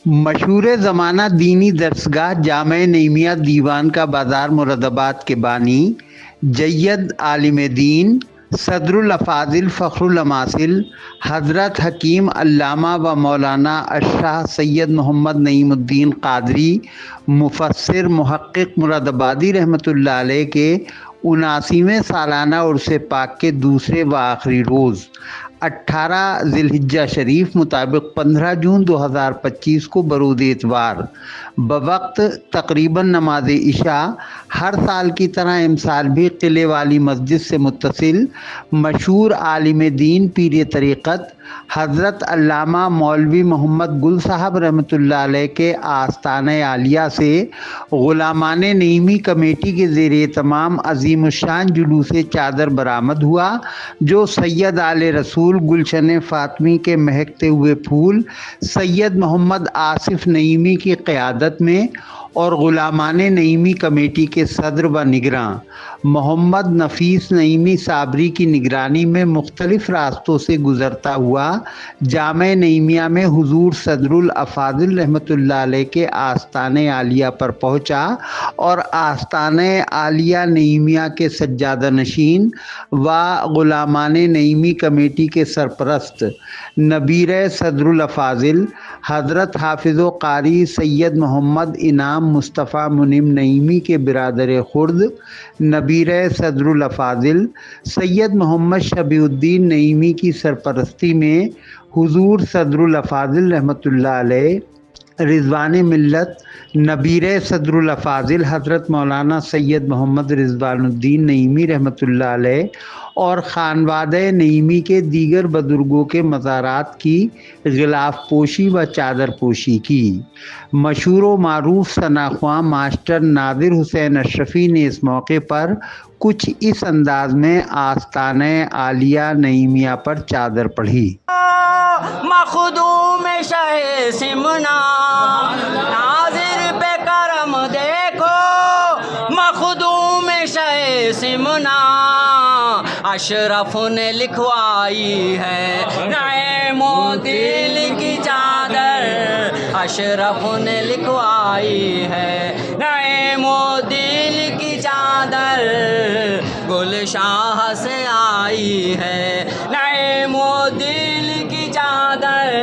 مشہور زمانہ دینی درسگاہ جامع نعیمیہ دیوان کا بازار مرادآباد کے بانی جید عالم دین صدر الافاضل فخر الاماثل حضرت حکیم علامہ و مولانا الشاہ سید محمد نعیم الدین قادری مفسر محقق مرادآبادی رحمۃ اللہ علیہ کے 79ویں سالانہ عرس پاک کے دوسرے و آخری روز 18 ذی الحجہ شریف مطابق 15 جون 2025 کو برود اتوار بوقت تقریباً نماز عشاء ہر سال کی طرح امسال بھی قلعے والی مسجد سے متصل مشہور عالم دین پیر طریقت حضرت علامہ مولوی محمد گل صاحب رحمۃ اللہ علیہ کے آستانہ عالیہ سے غلامان نعیمی کمیٹی کے زیر اہتمام عظیم الشان جلوس چادر برآمد ہوا، جو سید آل رسول گلشن فاطمی کے مہکتے ہوئے پھول سید محمد آصف نعیمی کی قیادت میں اور غلامان نعیمی کمیٹی کے صدر و نگراں محمد نفیس نعیمی صابری کی نگرانی میں مختلف راستوں سے گزرتا ہوا جامع نعیمیہ میں حضور صدر الافاضل رحمۃ اللہ علیہ کے آستانہ عالیہ پر پہنچا اور آستانہ عالیہ نعیمیہ کے سجادہ نشین و غلامان نعیمی کمیٹی کے سرپرست نبیر صدر الافاضل حضرت حافظ و قاری سید محمد انعام مصطفیٰ منیم نعیمی کے برادر خرد نبیر صدر الافاضل سید محمد شبیع الدین نعیمی کی سرپرستی میں حضور صدر الافاضل رحمۃ اللہ علیہ رضوان ملت نبیر صدر الافاضل حضرت مولانا سید محمد رضوان الدین نعیمی رحمۃ اللہ علیہ اور خانوادہ نعیمی کے دیگر بزرگوں کے مزارات کی غلاف پوشی و چادر پوشی کی۔ مشہور و معروف ثناخواں ماسٹر نادر حسین اشرفی نے اس موقع پر کچھ اس انداز میں آستانہ عالیہ نعیمیہ پر چادر پڑھی۔ مخدوم شاہ سمنا ناظر پہ کرم دیکھو، مخدوم شاہ سمنا اشرف نے لکھوائی ہے نعیم و دل کی چادر، اشرف نے لکھوائی ہے نعیم و دل کی چادر، گل شاہ سے آئی ہے نعیم و دل کی چادر،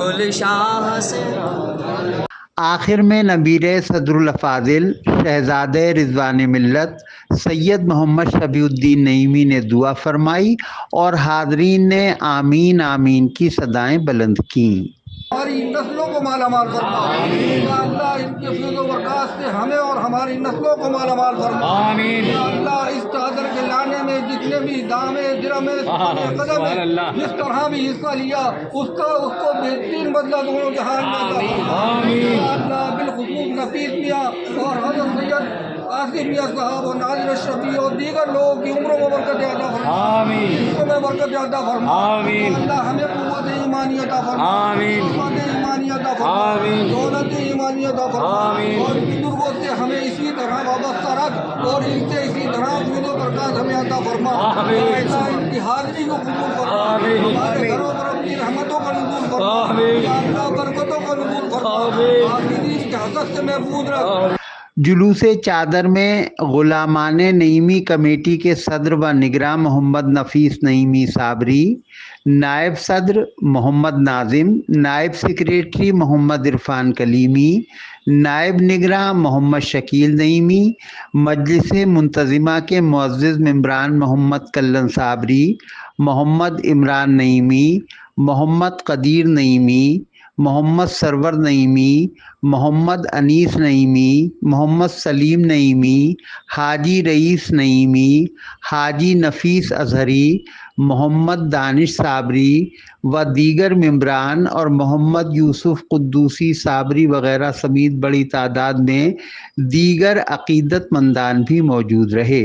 گل شاہ سے۔ آخر میں نبیر صدر الافاضل شہزادہ رضوان ملت سید محمد شبیع الدین نعیمی نے دعا فرمائی اور حاضرین نے آمین آمین کی صدائیں بلند کیں۔ ہماری نسلوں کو مالا مال فرما یا اللہ، ان کے فیض و برکات سے ہمیں اور ہماری نسلوں کو مالا مال فرما آمین۔ یا اللہ، اس چادر کے لانے میں جتنے بھی دامے درمے قدم جس طرح بھی حصہ لیا اس کو بہترین بدلہ دونوں جہان میں عطا فرما آمین۔ یا اللہ، بالخصوص نفیس میاں اور حضرت سید آصف میاں صاحب اور ناظر اشرفی اور دیگر لوگوں کی عمروں میں برکت عطا فرما آمین، رزقوں میں برکت عطا فرما آمین۔ اللہ ہمیں قوت ایمانی عطا فرما آمین، ایمانی عطا فرما آمین، دولت ایمانی عطا فرما آمین، اور بزرگوں سے ہمیں اسی طرح وابستہ رکھ اور ان سے اسی طرح فیض و برکات ہمیں عطا فرما آمین۔ اللہ ان کی حاضری کو قبول فرما آمین، ہمارے گھروں پر اپنی رحمتوں کا نزول فرما آمین، یا اللہ برکتوں کا نزول فرما آمین، آمین کے حسد سے محفوظ رکھ۔ جلوس چادر میں غلامان نعیمی کمیٹی کے صدر و نگراں محمد نفیس نعیمی صابری، نائب صدر محمد ناظم، نائب سیکریٹری محمد عرفان کلیمی، نائب نگراں محمد شکیل نعیمی، مجلس منتظمہ کے معزز ممبران محمد کلن صابری، محمد عمران نعیمی، محمد قدیر نعیمی، محمد سرور نعیمی، محمد انیس نعیمی، محمد سلیم نعیمی، حاجی رئیس نعیمی، حاجی نفیس اظہری، محمد دانش صابری و دیگر ممبران اور محمد یوسف قدوسی صابری وغیرہ سمیت بڑی تعداد میں دیگر عقیدت مندان بھی موجود رہے۔